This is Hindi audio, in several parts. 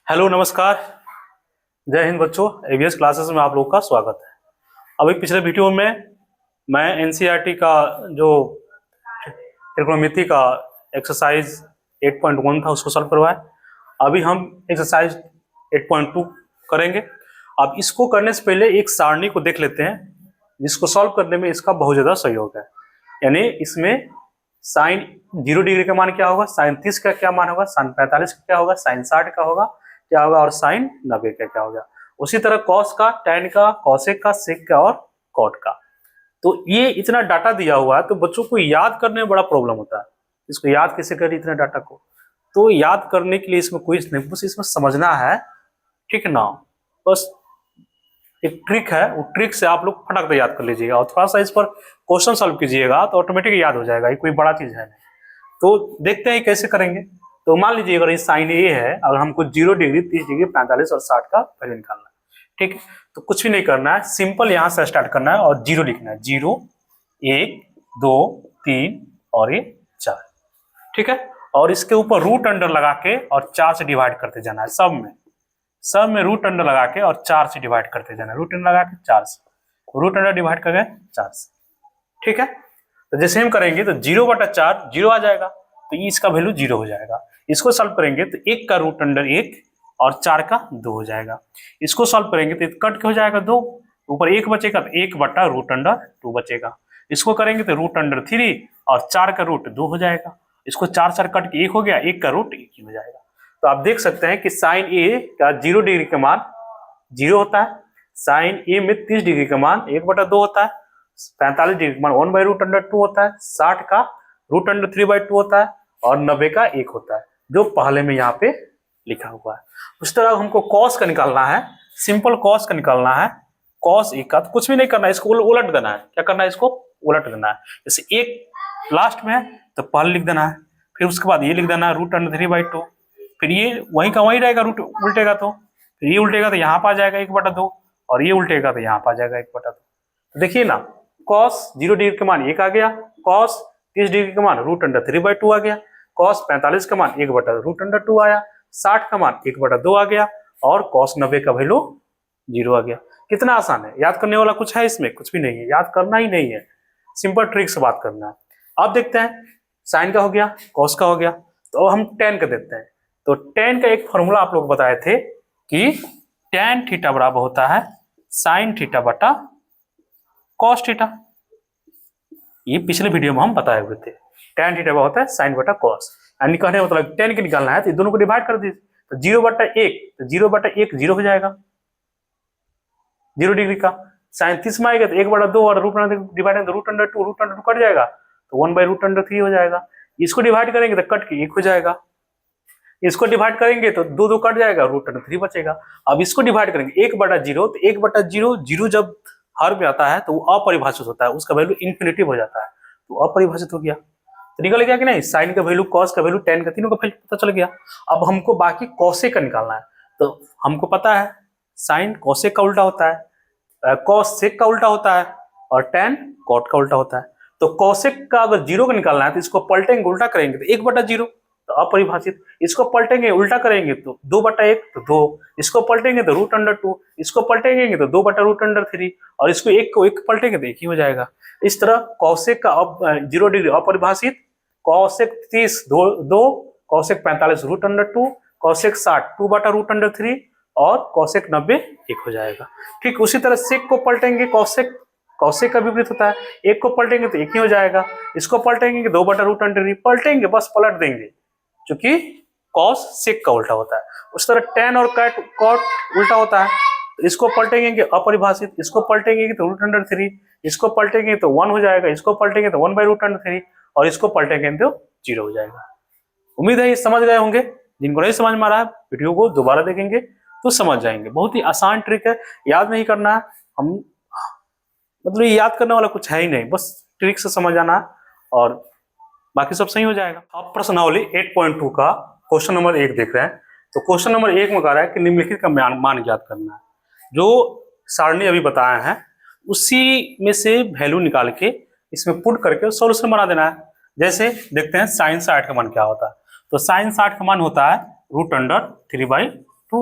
हेलो नमस्कार। जय हिंद बच्चों। एवीएस क्लासेस में आप लोगों का स्वागत है। अभी पिछले वीडियो में मैं एनसीईआरटी का जो त्रिकोणमिति का एक्सरसाइज 8.1 था उसको सॉल्व करवाया। अभी हम एक्सरसाइज 8.2 करेंगे। अब इसको करने से पहले एक सारणी को देख लेते हैं जिसको सॉल्व करने में इसका बहुत ज़्यादा सहयोग है। यानी इसमें साइन 0 डिग्री का मान क्या होगा, साइन 30 का क्या मान होगा, साइन 45 का क्या होगा, साइन 60 का होगा क्या होगा और साइन 90 का क्या होगा। उसी तरह कॉस का, टैन का, कॉसेक का, सेक का और कॉट का। तो ये इतना डाटा दिया हुआ है तो बच्चों को याद करने में बड़ा प्रॉब्लम होता है। इसको याद कैसे करें इतने डाटा को? तो याद करने के लिए इसमें कोई नहीं, बस इसमें समझना है, ठीक ना। बस एक ट्रिक है, वो ट्रिक से आप लोग फटाक से याद कर लीजिएगा और थोड़ा सा इस पर क्वेश्चन सॉल्व कीजिएगा तो ऑटोमेटिक याद हो जाएगा। ये कोई बड़ा चीज है नहीं। तो देखते हैं कैसे करेंगे। तो मान लीजिए अगर ये साइन ए है, अगर हमको 0 डिग्री, 30 डिग्री, 45 और 60 का वैल्यू निकालना है, ठीक है। तो कुछ भी नहीं करना है, सिंपल यहाँ से स्टार्ट करना है और 0 लिखना है। 0, 1, 2, 3 और ये 4, ठीक है। और इसके ऊपर रूट अंडर लगा के और 4 से डिवाइड करते जाना है। सब में रूट अंडर लगा के और 4 से डिवाइड करते जाना है। रूट अंडर लगा के 4 से, रूट अंडर डिवाइड कर गए 4 से, ठीक है। तो जैसे हम करेंगे तो 0/4 0 आ जाएगा, तो इसका वैल्यू 0 हो जाएगा। इसको सॉल्व करेंगे तो 1 का रूट अंडर 1 और 4 का 2 हो जाएगा। इसको सॉल्व करेंगे तो कट के हो जाएगा 2, ऊपर 1 बचेगा तो 1/√2 बचेगा। इसको करेंगे तो रूट अंडर 3 और 4 का रूट 2 हो जाएगा। इसको 4 कट के 1 हो गया, 1 का रूट 1 ही हो जाएगा। तो आप देख सकते हैं कि साइन ए का 0 डिग्री का मान 0 होता है, साइन ए में 30 डिग्री का मान 1/2 होता है, 45 डिग्री का मान 1/√2 होता है, 60 का √3/2 होता है और 90 का 1 होता है, जो पहले में यहाँ पे लिखा हुआ है। उस तरह हमको कॉस का निकालना है, सिंपल कॉस का निकालना है। कॉस ए का तो कुछ भी नहीं करना है, इसको उलट देना है। क्या करना है? इसको उलट देना है। जैसे एक लास्ट में है तो पहले लिख देना है, फिर उसके बाद ये लिख देना है √3/2, फिर ये वहीं का वहीं रहेगा, रूट उल्टेगा तो फिर ये उल्टेगा तो यहाँ पर आ जाएगा 1/2 और ये उल्टेगा तो यहाँ पर आ जाएगा 1/2। तो देखिए ना, कॉस 0 डिग्री का मान 1 आ गया, कॉस 30 डिग्री का मान √3/2 आ गया, कॉस 45 का मान 1/√2 आया, 60 का मान 1/2 आ गया और कॉस 90 का वैल्यू 0 आ गया। कितना आसान है, याद करने वाला कुछ है इसमें? कुछ भी नहीं है, याद करना ही नहीं है, सिंपल ट्रिक से बात करना है। अब देखते हैं, साइन का हो गया, कॉस का हो गया, तो हम टेन का देखते हैं। तो टेन का एक फॉर्मूला आप लोग बताए थे कि टेन थीटा बराबर होता है साइन थीटा बटा कॉस थीटा। ये पिछले वीडियो में हम बताए हुए थे। टेन थीटा होता है साइन बटा कॉस, यानी कहने का मतलब टेन के निकालना है तो दोनों को डिवाइड कर दीजिए। तो 0/1, तो 0/1 0 हो जाएगा 0 डिग्री का। साइन 30 में आएगा तो 1/2 और डिवाइड √2 कट जाएगा तो 1/√3 हो जाएगा। इसको डिवाइड करेंगे तो कट के 1 हो जाएगा। इसको डिवाइड करेंगे तो 2 कट जाएगा, √3 बचेगा। अब इसको डिवाइड करेंगे 1/0, तो 1/0 0 जब हर में आता है तो वो अपरिभाषित होता है, उसका वैल्यू इन्फिनिटिव हो जाता है, तो अपरिभाषित हो गया। तो निकल गया कि नहीं, साइन का वैल्यू, कॉस का वैल्यू, टेन का, तीनों का वैल्यू पता चल गया। अब हमको बाकी कॉसेक का निकालना है। तो हमको पता है साइन कॉसेक का उल्टा होता है, कॉस सेक का उल्टा होता है और टेन कॉट का उल्टा होता है। तो कॉसेक का अगर 0 का निकालना है तो इसको पलटेंगे, उल्टा करेंगे तो 1/0, तो अपरिभाषित। इसको पलटेंगे, उल्टा करेंगे तो 2/1, तो 2। इसको पलटेंगे तो √2, इसको पलटेंगे तो 2/√3 और इसको 1 को 1 पलटेंगे तो 1 ही हो जाएगा। इस तरह कॉसेक का 0 डिग्री अपरिभाषित, कॉसेक 30 2, कॉसेक 45 √2, कॉसेक 60 2/√3 और कॉसेक 90 1 हो जाएगा। ठीक उसी तरह सेक को पलटेंगे, कॉसेक का विपरीत होता है, 1 को पलटेंगे तो 1 ही हो जाएगा। इसको पलटेंगे 2/√3 पलटेंगे, बस पलट देंगे, क्योंकि कॉस सेक का उल्टा होता है। उस तरह टेन और कॉट उल्टा होता है, तो इसको पलटेंगे अपरिभाषित, इसको पलटेंगे तो √3, इसको पलटेंगे तो 1 हो जाएगा, इसको पलटेंगे तो 1/√3 और इसको पलटेंगे तो 0 हो जाएगा। उम्मीद है ये समझ गए होंगे। जिनको नहीं समझ में आ रहा है वीडियो को दोबारा देखेंगे तो समझ जाएंगे। बहुत ही आसान ट्रिक है, याद नहीं करना है। हम मतलब ये याद करने वाला कुछ है ही नहीं, बस ट्रिक से समझ आना और बाकी सब सही हो जाएगा। आप प्रश्नावली 8.2 का क्वेश्चन नंबर 1 देख रहे हैं। तो क्वेश्चन नंबर 1 में कह रहा है कि निम्नलिखित का मान ज्ञात करना है। जो सारणी अभी बताया है उसी में से वैल्यू निकाल के इसमें पुट करके सॉल्यूशन बना देना है। जैसे देखते हैं साइन 60 का मान क्या होता है। तो साइन 60 का मान होता है √3/2। 2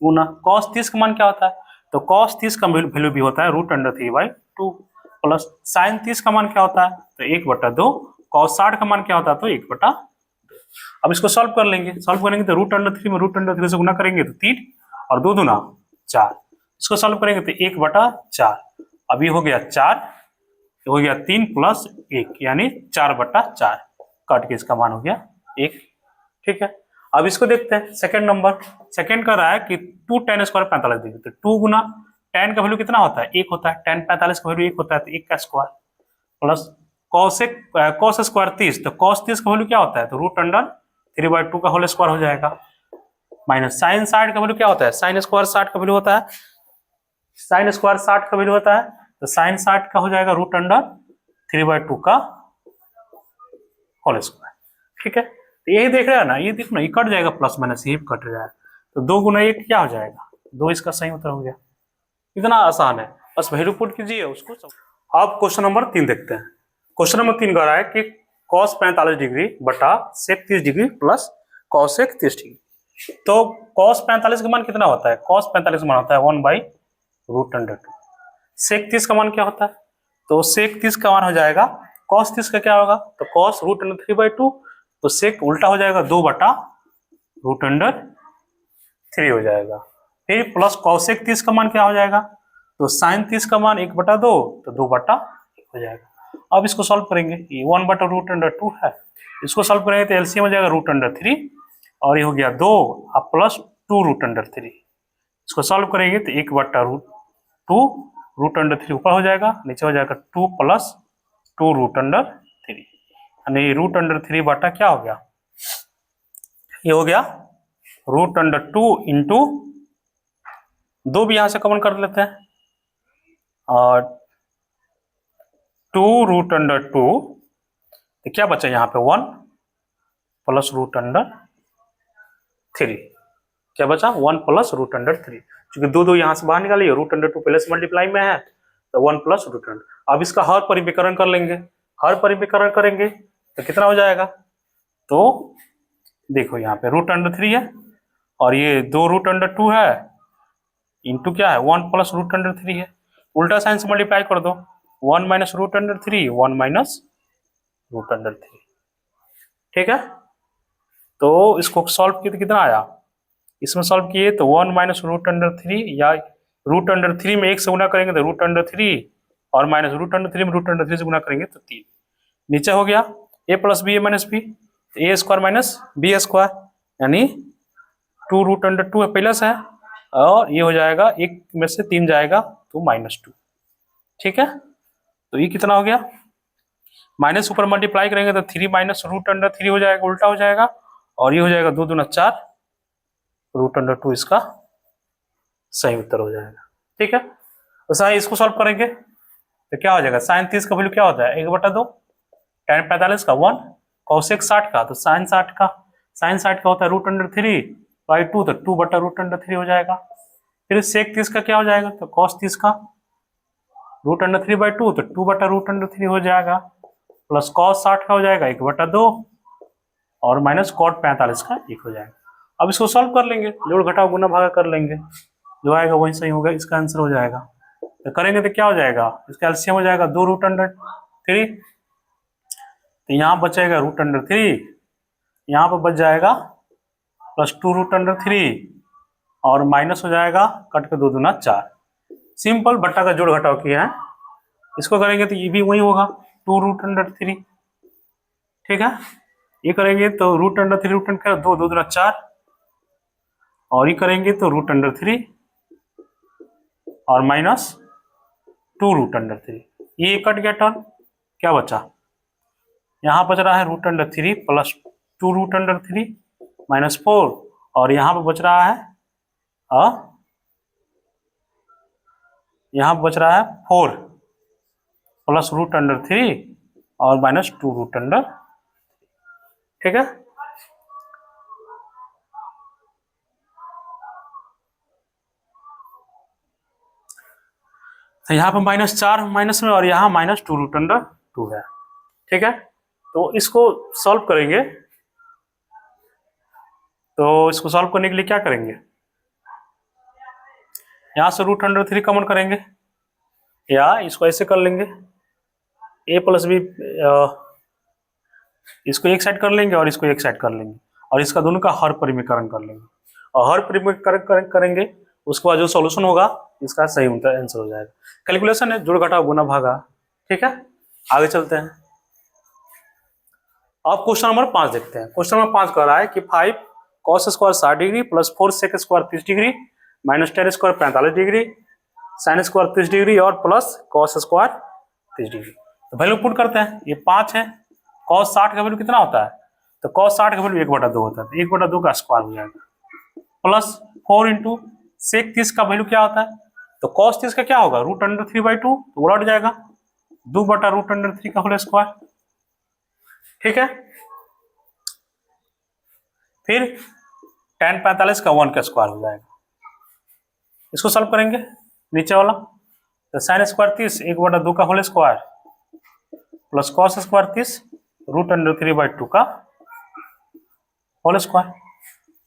गुना cos 30 का मान क्या होता है, तो cos 30 का वैल्यू भी होता है √3/2 प्लस sin 30 का मान क्या होता है, तो 1/2, cos 60 का मान क्या होता है, तो 1/2। अब इसको सॉल्व कर लेंगे, सॉल्व करेंगे तो √3 में √3 से गुना करेंगे तो 3 और 2 दूना 4। इसको सॉल्व करेंगे तो 1/4। अब ये हो गया 4, हो गया 3 प्लस 1 यानी 4/4, काट के इसका मान हो गया 1। ठीक है, अब इसको देखते हैं सेकंड नंबर। सेकंड कर रहा है कि 2 tan स्क्वायर 45 डिग्री, तो 2 गुना tan का वैल्यू कितना होता है, 1 होता है, tan 45 का वैल्यू 1 होता है, तो 1 का स्क्वायर प्लस cos स्क्वायर 30, तो cos 30 का वैल्यू क्या होता है, तो √3/2 का होल स्क्वायर हो जाएगा, माइनस sin 60 का वैल्यू क्या होता है, sin स्क्वायर 60 का वैल्यू होता है, sin स्क्वायर 60 का वैल्यू होता है, तो sin 60 का हो जाएगा √3/2 का होल स्क्वायर। ठीक है, तो यही देख रहे हैं ना, ये देखो ना, ये कट जाएगा, प्लस माइनस ये कट जाएगा, तो 2 गुना 1 क्या हो जाएगा, 2, इसका सही उत्तर हो गया। इतना आसान है, बस वैल्यू पुट कीजिए उसको। अब क्वेश्चन नंबर 3 देखते हैं। क्वेश्चन नंबर 3 कह रहा है कि cos 45 डिग्री बटा sec 30 degree plus cos 30 degree. तो cos 45 का मान कितना होता है, cos 45 का मान होता है 1/√2। sec 30 का मान क्या होता है, तो sec 30 का मान हो जाएगा, cos 30 का क्या होगा, तो cos √3/2, तो sec उल्टा हो जाएगा 2/√3 हो जाएगा। फिर प्लस cosec 30 का मान क्या हो जाएगा, तो sin 30 का मान 1/2, तो 2/1 हो जाएगा। अब इसको सॉल्व करेंगे, ये 1/√2 है, इसको सॉल्व करेंगे तो एलसीएम हो जाएगा √3 और ये हो गया 2 अब प्लस 2√3। इसको सॉल्व करेंगे तो 1/2 √3 ऊपर हो जाएगा, नीचे हो जाएगा 2 प्लस 2√3 यानी √3 बटा क्या हो गया, ये हो गया √2 इंटू 2 भी यहां से कॉमन कर लेते हैं, और 2√2, तो क्या बचा यहाँ पे 1 प्लस √3, क्या बचा 1 प्लस √3, क्योंकि 2 यहाँ से बाहर निकालिए, √2 पहले से मल्टीप्लाई में है, तो 1 प्लस √2। अब इसका हर परिवीकरण कर लेंगे, हर परिवीकरण करेंगे तो कितना हो जाएगा, तो देखो यहाँ पे √3 है और ये 2√2 है इंटू क्या है 1 प्लस √3 है, उल्टा साइन से मल्टीप्लाई कर दो, 1 माइनस √3, 1 माइनस √3। ठीक है, तो इसको सॉल्व किए तो कितना आया, इसमें सॉल्व किए तो 1 माइनस √3 या √3 में 1 से गुना करेंगे तो √3 और माइनस √3 में √3 से गुना करेंगे तो 3, नीचे हो गया a plus B A minus B, A square minus B square यानी 2√2 है प्लस है, और ये हो जाएगा 1 में से 3 जाएगा तो -2। ठीक है, तो ये कितना हो गया, माइनस ऊपर मल्टीप्लाई करेंगे तो 3 माइनस √3 हो जाएगा, उल्टा हो जाएगा, और ये हो जाएगा 2 दूना 4, √2 इसका सही उत्तर हो जाएगा। ठीक है, तो सही इसको सॉल्व करेंगे तो क्या हो जाएगा, sin 30 का वैल्यू क्या होता है 1/2, tan 45 का 1, cosec 60 का, तो sin 60 का होता है √3/2, तो 2/√3 हो जाएगा। फिर sec 30 का क्या हो जाएगा, तो cos 30 का √3/2, तो 2/√3 हो जाएगा, प्लस cos 60 का हो जाएगा 1/2 और माइनस cot 45 का 1 हो जाएगा। अब इसको सॉल्व कर लेंगे, जोड़ घटाव गुना भागा कर लेंगे, जो आएगा वही सही होगा, इसका आंसर हो जाएगा। तो करेंगे तो क्या हो जाएगा, इसका एलसीएम हो जाएगा 2√3, तो यहाँ बचेगा √3, यहाँ पर बच जाएगा प्लस 2√3 और माइनस हो जाएगा, कट के 2 दूना 4, सिंपल बट्टा का जोड़ घटाव किया है। इसको करेंगे तो ये भी वही होगा 2√3। ठीक है, ये करेंगे तो √3 कर 2 दूना 4, और ये करेंगे तो √3 और माइनस 2√3, ये कट गया टर्म, क्या बचा, यहाँ बच रहा है √3 प्लस 2√3 माइनस 4, और यहाँ पर बच रहा है यहाँ बच रहा है 4 प्लस √3 और माइनस 2√3। ठीक है, तो यहाँ पर -4 माइनस में और यहाँ -2√2 है। ठीक है, तो इसको सॉल्व करेंगे, तो इसको सॉल्व करने के लिए क्या करेंगे, यहाँ से √3 कॉमन करेंगे, या इसको ऐसे कर लेंगे, a प्लस बी, इसको एक साइड कर लेंगे और इसको एक साइड कर लेंगे, और इसका दोनों का हर परिमीकरण कर लेंगे, और हर परिमीकरण करेंगे, उसके बाद जो सॉल्यूशन होगा इसका सही आंसर हो जाएगा। कैलकुलेशन है, जोड़ घटाव गुना भागा। ठीक है, आगे चलते हैं। अब क्वेश्चन नंबर 5 देखते हैं। क्वेश्चन नंबर 5 कह रहा है कि 5 cos square 60 degree plus 4 sec square 30 degree minus 10 square 45 degree sin square 30 degree और प्लस cos स्क्वायर 30 डिग्री। तो वैल्यू पुट करते हैं। ये 5 है, cos 60 का वैल्यू कितना होता है? तो cos 60 का वैल्यू 1/2 होता है, तो 1/2 का स्क्वायर हो जाएगा, प्लस 4 इंटू sec 30 का वैल्यू क्या होता है? तो cos 30 का क्या होगा? √3/2, तो उलट जाएगा, 2/√3 का होल स्क्वायर। ठीक है, फिर tan 45 का 1 का स्क्वायर हो जाएगा। इसको सॉल्व करेंगे, नीचे वाला, तो sin स्क्वायर 30 1/2 का whole square plus cos square 30 √3/2 का होल स्क्वायर।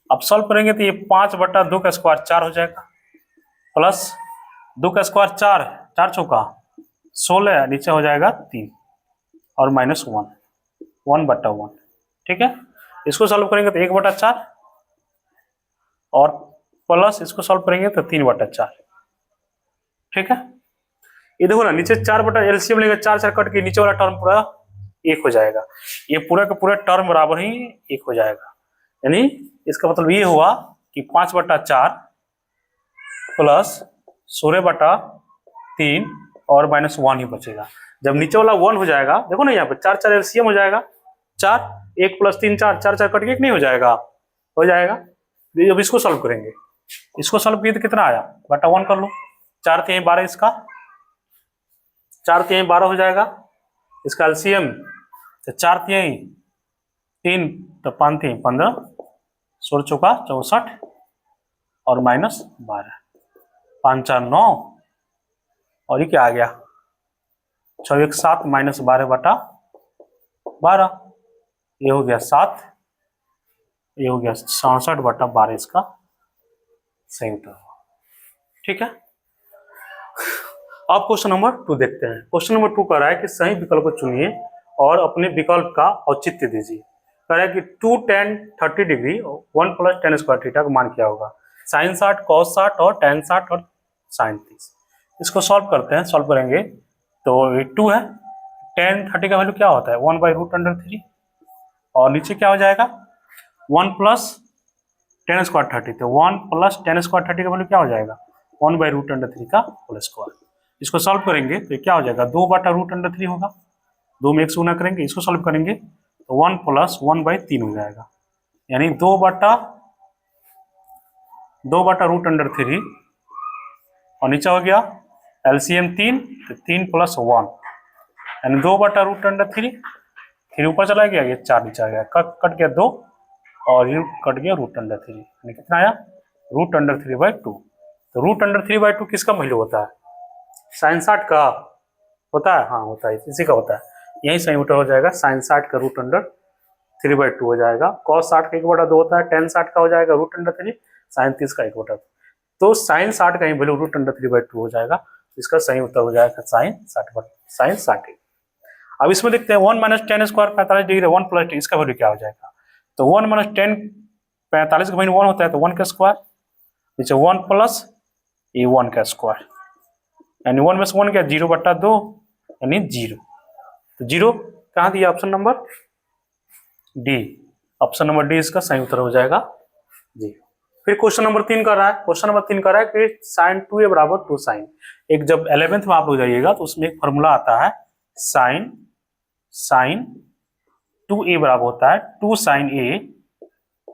अब सॉल्व करेंगे तो ये 5/2 का स्क्वायर 4 हो जाएगा, प्लस 2 का स्क्वायर 4, 4 चौका 16, नीचे हो जाएगा 3 और माइनस 1, 1/1। ठीक है, इसको सॉल्व करेंगे तो 1/4 और प्लस इसको सॉल्व करेंगे तो 3/4। ठीक है, ये देखो ना, नीचे 4 एलसीएम लेंगे, 4 4 कट के नीचे वाला टर्म पूरा 1 हो जाएगा, ये पूरा का पूरा टर्म बराबर ही 1 हो जाएगा। यानी इसका मतलब ये हुआ कि 5/4 प्लस 16/3 और माइनस 1 ही बचेगा। जब नीचे वाला 1 हो जाएगा, देखो ना यहाँ पे 4 4 एलसीएम हो जाएगा, 4 1 प्लस 3 4, 4 4 कट के 1 नहीं हो जाएगा, हो जाएगा। अब इसको सॉल्व करेंगे, इसको सॉल्व किए तो कितना आया, /1 कर लो, 4 3 12, इसका 4 3 12 हो जाएगा, इसका एलसीएम तो 4 3 3 तो 5 3 15, 16 चौका 64 और माइनस 12, 5 4 9, और ये क्या आ गया 6 1 7 माइनस 12/12, ये हो गया 7, ये हो गया 66/12, इसका सही उत्तर हुआ। ठीक है, अब क्वेश्चन नंबर 2 देखते हैं। क्वेश्चन नंबर 2 कह रहा है कि सही विकल्प को चुनिए और अपने विकल्प का औचित्य दीजिए। कह रहा है कि 2 tan 30 degree 1 plus tan square theta का मान क्या होगा? sin 60, cos 60 और tan 60 और sin 30। इसको सॉल्व करते हैं, सॉल्व करेंगे तो 2 है, tan 30 का वैल्यू क्या होता है 1/√3, और नीचे क्या हो जाएगा 1 प्लस tan स्क्वायर 30, तो 1 प्लस tan स्क्वायर 30 का वैल्यू क्या हो जाएगा 1/√3 का होल स्क्वायर। इसको सॉल्व करेंगे तो क्या हो जाएगा 2/√3 होगा, 2 में 1 से गुना करेंगे, इसको सॉल्व करेंगे तो 1 प्लस 1/3 हो जाएगा, यानी 2/√3, और नीचे हो गया एलसीएम 3, तो 3 प्लस 1 यानी 2/√3, फिर ऊपर चला गया, ये 4 नीचे आ गया, कट गया 2 और ये कट गया √3, यानी कितना आया √3/2। तो √3/2 किसका वैल्यू होता है? sin 60 का होता है, हाँ होता है, इसी का होता है, यही सही उत्तर हो जाएगा। sin 60 का √3/2 हो जाएगा, cos 60 का 1/2 होता है, tan 60 का हो जाएगा √3, sin 30 का 1/2, तो sin 60 का ही वैल्यू √3/2 हो जाएगा, इसका सही उत्तर हो जाएगा sin 60। अब इसमें देखते हैं 1 minus tan square 45 degree 1 plus इसका वैल्यू क्या हो जाएगा? तो 1 माइनस tan 45 का वैल्यू 1 होता है, तो 1 का स्क्वायर, नीचे 1 प्लस ये 1 का स्क्वायर, यानी 1 में से 1 क्या 0/2 यानी 0, तो 0 कहाँ दिया? Option number D, option number D इसका सही उत्तर हो जाएगा जी। फिर क्वेश्चन नंबर 3 कर रहा है, क्वेश्चन नंबर 3 कर रहा है कि sin 2a बराबर 2 sin। एक जब 11th में आप लोग जाइएगा तो उसमें एक फॉर्मूला आता है sin 2a बराबर होता है 2 sin a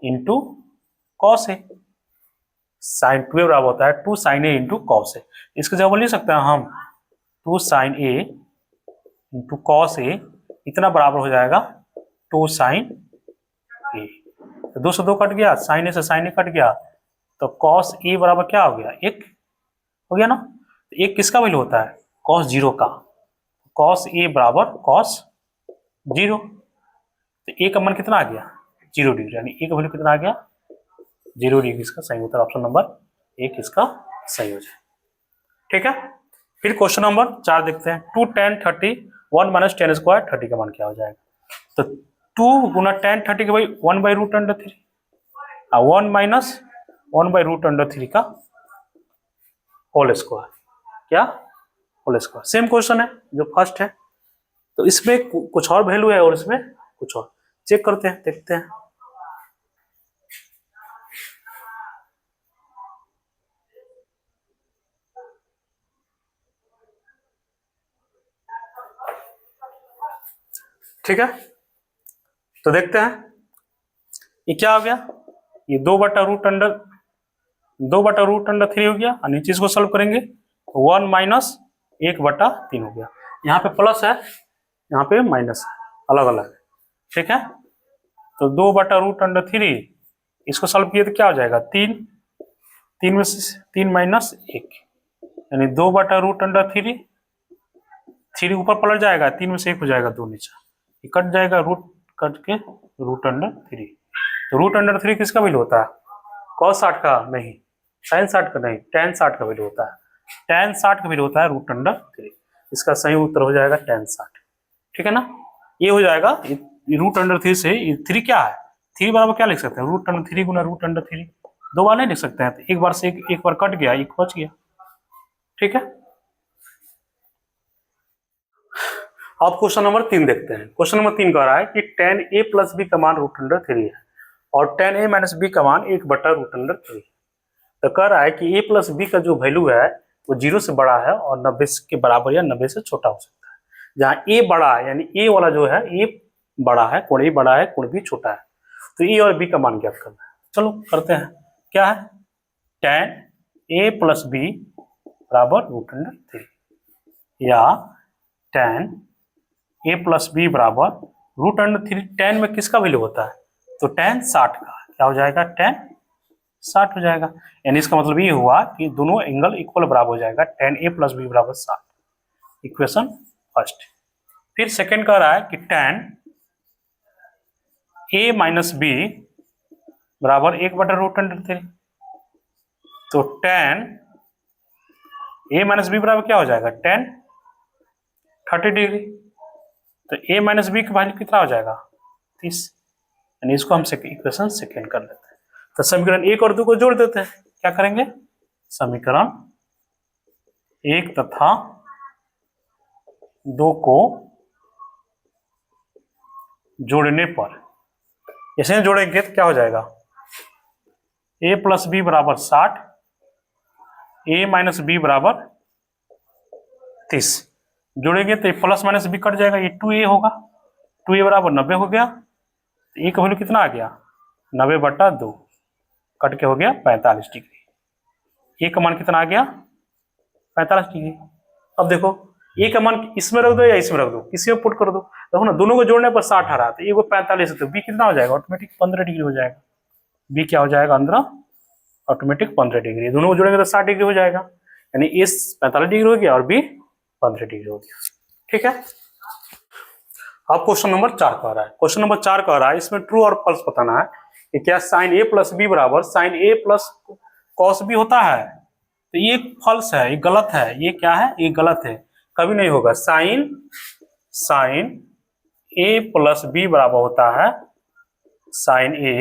into cos a, sin 2a बराबर होता है 2 sin a into cos a। इसका जवाब लिख सकते हैं हम 2 sin a into cos a, इतना बराबर हो जाएगा 2 sin a, तो 2 से 2 कट गया, sin a से sin a कट गया, तो cos a बराबर क्या हो गया 1 हो गया ना। तो 1 किसका वैल्यू होता है? cos 0 का, cos a बराबर cos 0, तो a का मान कितना आ गया 0 डिग्री, यानी a का वैल्यू कितना आ गया 0 डिग्री। इसका सही उत्तर ऑप्शन नंबर 1 इसका सही हो जाए। ठीक है। फिर क्वेश्चन नंबर 4 देखते हैं। 2 tan 30 1 माइनस टेन स्क्वायर 30 का मान क्या हो जाएगा? तो 2 गुना tan 30 के भाई 1/√3 और 1 माइनस 1/√3 का होल स्क्वायर, क्या होल स्क्वायर। सेम क्वेश्चन है जो फर्स्ट है, तो इसमें कुछ और वैल्यू है और इसमें कुछ और। चेक करते हैं, देखते हैं। ठीक है, तो देखते हैं ये क्या हो गया। ये 2/√3 हो गया और नीचे इसको सॉल्व करेंगे 1 माइनस 1/3 हो गया। यहाँ पे प्लस है, यहाँ पे माइनस है, अलग अलग है। ठीक है, तो 2/√3 इसको सॉल्व किए तो क्या हो जाएगा 3, 3 में से 3 माइनस 1 यानी 2/√3, 3 ऊपर पलट जाएगा, 3 में से 1 हो जाएगा 2 नीचे, ये कट जाएगा, रूट कट के √3। तो √3 किसका वैल्यू होता है? cos 60 का नहीं, sin 60 का नहीं, tan 60 का वैल्यू होता है। tan 60 का वैल्यू होता है √3। इसका सही उत्तर हो जाएगा tan 60। ठीक है ना, ये हो जाएगा। √3 से 3 क्या है, 3 बराबर क्या लिख सकते हैं? √3 गुना √3। दो बार नहीं लिख सकते हैं, तो एक बार से एक बार कट गया, एक बच गया। ठीक है, अब क्वेश्चन नंबर 3 देखते हैं। क्वेश्चन नंबर 3 कह रहा है कि tan a प्लस बी का मान √3 है और tan a माइनस बी का मान 1/√3। तो कह रहा है कि a प्लस बी का जो वैल्यू है वो 0 से बड़ा है और 90 के बराबर या 90 से छोटा हो सकता है। जहाँ a बड़ा है यानी a वाला जो है a बड़ा है, कोण a बड़ा है, कोण b छोटा है, तो a और b का मान ज्ञात करना है। चलो करते हैं। क्या है? tan a प्लस बी बराबर √3 या tan a प्लस बी बराबर √3। tan में किसका वैल्यू होता है? तो tan 60 का, क्या हो जाएगा? tan 60 हो जाएगा। यानी इसका मतलब ये हुआ कि दोनों एंगल इक्वल बराबर हो जाएगा। tan a प्लस बी बराबर 60, इक्वेशन फर्स्ट। फिर सेकंड कह रहा है कि tan a माइनस बी बराबर 1/√3। तो tan a माइनस बी बराबर क्या हो जाएगा? tan 30 degree. तो a माइनस बी का वैल्यू कितना हो जाएगा? 30। यानी इसको हम इक्वेशन सेकेंड कर लेते हैं। तो समीकरण 1 और 2 को जोड़ देते हैं। क्या करेंगे? समीकरण 1 तथा 2 को जोड़ने पर, ऐसे जोड़ेंगे तो क्या हो जाएगा? a प्लस बी बराबर 60, a माइनस बी बराबर 30। जोड़ेंगे तो प्लस माइनस बी कट जाएगा, ये 2a होगा, 2a बराबर 90 हो गया। तो a का वैल्यू कितना आ गया? 90/2 कट के हो गया 45 डिग्री। a का मान कितना आ गया? 45 डिग्री। अब देखो a का मान इसमें रख दो या इसमें रख दो, किसी में पुट कर दो। देखो ना, दोनों को जोड़ने पर 60 आ रहा है, तो a को 45 तो b कितना हो जाएगा? ऑटोमेटिक 15 डिग्री हो जाएगा। b क्या हो जाएगा? अंदर ऑटोमेटिक 15 डिग्री। दोनों को जोड़ेंगे तो 60 डिग्री हो जाएगा। यानी a 45 डिग्री हो गया और b 15 डिग्री हो गया। ठीक है, अब क्वेश्चन नंबर 4 कह रहा है। क्वेश्चन नंबर 4 कह रहा है, इसमें ट्रू और फॉल्स बताना है कि क्या sin a प्लस बी बराबर sin a plus cos b होता है? तो ये फॉल्स है, ये गलत है। ये क्या है? ये गलत है, कभी नहीं होगा। sin a प्लस बी बराबर होता है sin a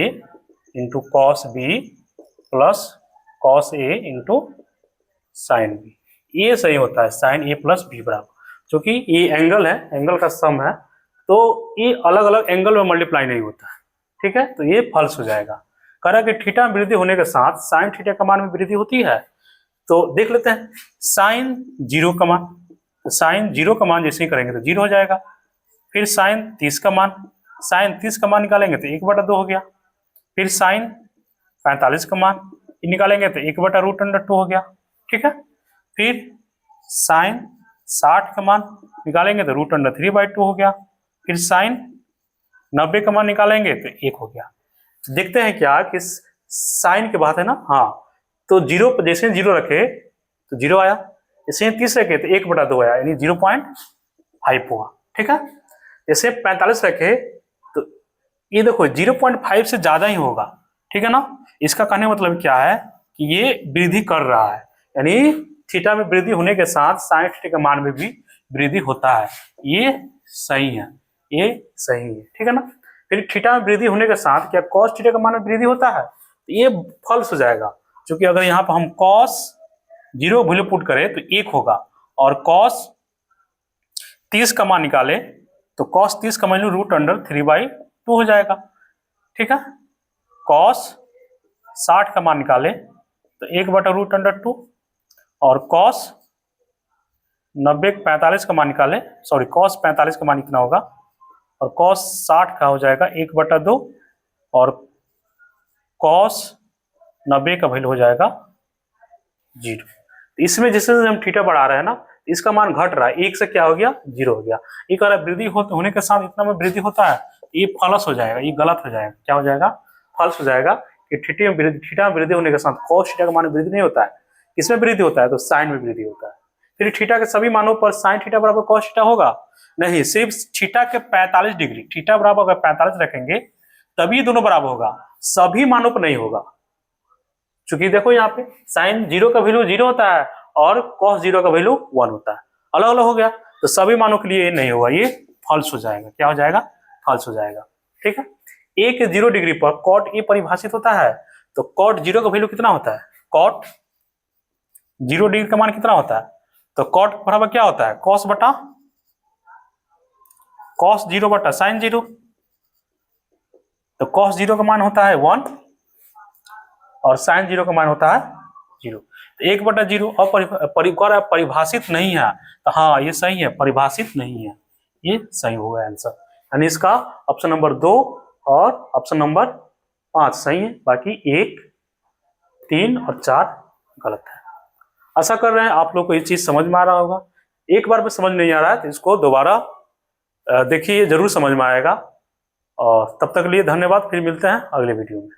into cos b plus cos a into sin b। ये सही होता है, sin a प्लस बी बराबर, क्योंकि ये एंगल है, एंगल का सम है, तो ये अलग अलग एंगल में मल्टीप्लाई नहीं होता है। ठीक है, तो ये फॉल्स हो जाएगा। कह रहा है कि थीटा में वृद्धि होने के साथ साइन थीटा का मान में वृद्धि होती है। तो देख लेते हैं, साइन 0 का मान, तो साइन 0 का मान जैसे ही करेंगे तो 0 हो जाएगा। फिर साइन 30 का मान, साइन 30 का मान निकालेंगे तो 1/2 हो गया। फिर साइन 45 का मान निकालेंगे तो 1/√2 हो गया। ठीक है, फिर साइन 60 का मान निकालेंगे तो √3/2 हो गया। फिर साइन 90 का मान निकालेंगे तो 1 हो गया। तो देखते हैं क्या कि साइन की बात है ना, हाँ, तो 0 पर जैसे 0 रखे तो 0 आया, जैसे 30 रखे तो 1/2 आया, यानी 0.5 हुआ। ठीक है, जैसे 45 रखे तो ये देखो 0.5 से ज्यादा ही होगा। ठीक है ना, इसका कहने का मतलब क्या है कि ये वृद्धि कर रहा है, यानी थीटा में वृद्धि होने के साथ साइन थीटा के मान में भी वृद्धि होता है। ये सही है, ये सही है, ठीक है ना। फिर थीटा में वृद्धि होने के साथ क्या कॉस थीटा का मान में वृद्धि होता है, तो ये फॉल्स हो जाएगा, क्योंकि अगर यहाँ पर हम कॉस 0 वैल्यू पुट करें तो 1 होगा, और कॉस 30 का मान निकाले तो कॉस 30 का वैल्यू √3/2 हो जाएगा, ठीक है। कॉस 60 का मान निकाले तो 1/√2, और कॉस 45 का मान निकाले, सॉरी कॉस 45 का मान कितना होगा, और कॉस 60 का हो जाएगा 1/2, और कॉस 90 का वैल्यू हो जाएगा 0। इसमें जैसे हम थीटा बढ़ा रहे हैं ना, इसका मान घट रहा है, 1 से क्या हो गया 0 हो गया। ये कह रहा है वृद्धि होने के साथ इतना में वृद्धि होता है, ये फॉल्स हो जाएगा, ये गलत हो जाएगा। क्या हो जाएगा, फॉल्स हो जाएगा कि थीटा में वृद्धि होने के साथ कॉस थीटा का मान वृद्धि नहीं होता है। किसमें वृद्धि होता है, तो साइन में वृद्धि होता है। फिर थीटा के सभी मानों पर साइन थीटा बराबर कॉस थीटा होगा नहीं, सिर्फ थीटा के 45 डिग्री, थीटा बराबर अगर 45 रखेंगे तभी दोनों बराबर होगा, सभी मानों पर नहीं होगा। क्योंकि देखो यहाँ पे साइन 0 का वैल्यू 0 होता है और कॉस 0 का वैल्यू 1 होता है, अलग अलग हो गया, तो सभी मानों के लिए ये नहीं होगा, ये फॉल्स हो जाएगा। क्या हो जाएगा, फॉल्स हो जाएगा, ठीक है। a के 0 डिग्री पर कॉट ए परिभाषित होता है, तो कॉट 0 का वैल्यू कितना होता है, कॉट 0 डिग्री का मान कितना होता है, तो कॉट बराबर क्या होता है, कॉस 0 बटा साइन 0, तो कॉस 0 का मान होता है 1 और साइन 0 का मान होता है 0, तो 1/0 परिभाषित नहीं है, तो हाँ ये सही है, परिभाषित नहीं है, ये सही होगा आंसर। यानी इसका ऑप्शन नंबर 2 और ऑप्शन नंबर 5 सही है, बाकी 1, 3 और 4 गलत है। आशा कर रहे हैं आप लोग को ये चीज समझ में आ रहा होगा। एक बार में समझ नहीं आ रहा है तो इसको दोबारा देखिए, जरूर समझ में आएगा। और तब तक के लिए धन्यवाद, फिर मिलते हैं अगले वीडियो में।